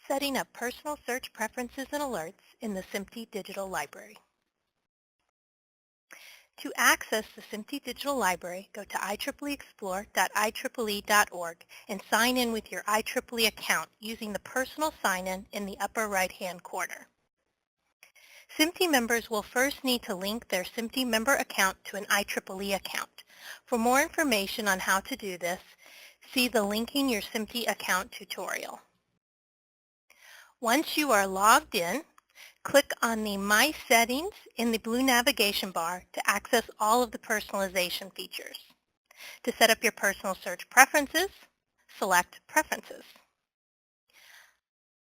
Setting up personal search preferences and alerts in the SMPTE Digital Library. To access the SMPTE Digital Library, go to ieexplore.ieee.org and sign in with your IEEE account using the personal sign-in in the upper right-hand corner. SMPTE members will first need to link their SMPTE member account to an IEEE account. For more information on how to do this, see the Linking Your SMPTE Account tutorial. Once you are logged in, click on the My Settings in the blue navigation bar to access all of the personalization features. To set up your personal search preferences, select Preferences.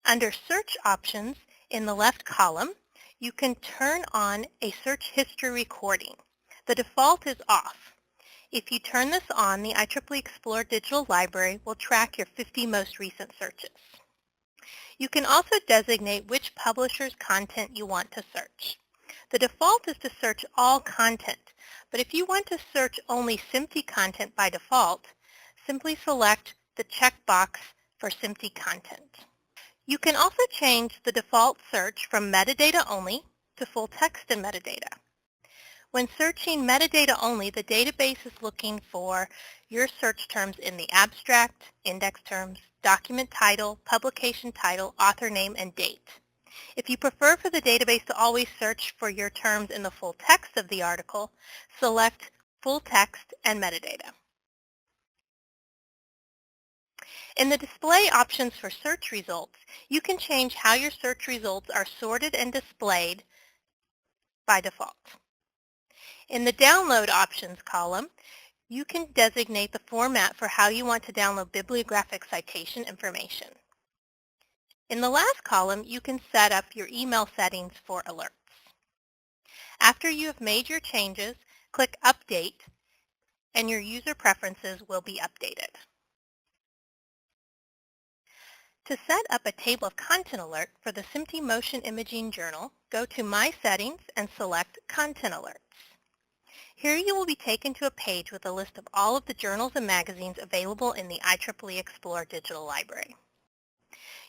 Under Search Options in the left column, you can turn on a search history recording. The default is off. If you turn this on, the IEEE Explore Digital Library will track your 50 most recent searches. You can also designate which publisher's content you want to search. The default is to search all content, but if you want to search only SMPTE content by default, simply select the checkbox for SMPTE content. You can also change the default search from metadata only to full text and metadata. When searching metadata only, the database is looking for your search terms in the abstract, index terms, document title, publication title, author name, and date. If you prefer for the database to always search for your terms in the full text of the article, select full text and metadata. In the display options for search results, you can change how your search results are sorted and displayed by default. In the download options column, you can designate the format for how you want to download bibliographic citation information. In the last column, you can set up your email settings for alerts. After you have made your changes, click Update, and your user preferences will be updated. To set up a table of content alert for the SMPTE Motion Imaging Journal, go to My Settings and select Content Alerts. Here you will be taken to a page with a list of all of the journals and magazines available in the IEEE Explore Digital Library.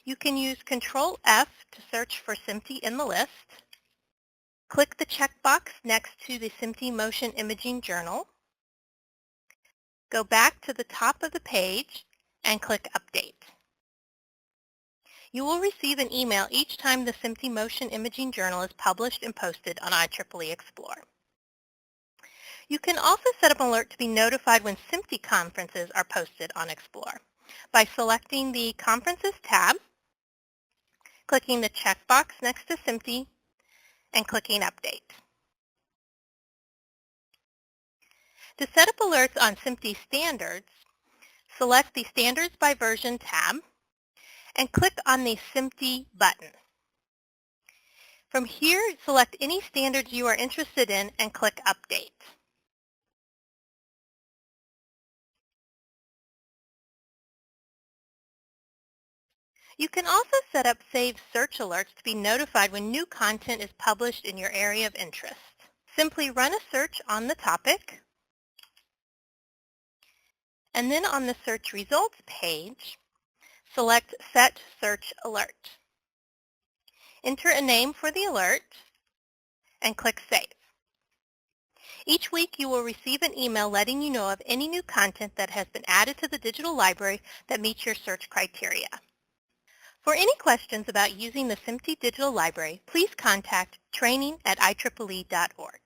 You can use Control F to search for SMPTE in the list. Click the checkbox next to the SMPTE Motion Imaging Journal. Go back to the top of the page and click Update. You will receive an email each time the SMPTE Motion Imaging Journal is published and posted on IEEE Explore. You can also set up an alert to be notified when SMPTE conferences are posted on Explore by selecting the Conferences tab, clicking the checkbox next to SMPTE, and clicking Update. To set up alerts on SMPTE standards, select the Standards by Version tab and click on the SMPTE button. From here, select any standards you are interested in and click Update. You can also set up Save Search Alerts to be notified when new content is published in your area of interest. Simply run a search on the topic, and then on the Search Results page, select Set Search Alert. Enter a name for the alert and click Save. Each week you will receive an email letting you know of any new content that has been added to the digital library that meets your search criteria. For any questions about using the SMPTE Digital Library, please contact training@ieee.org.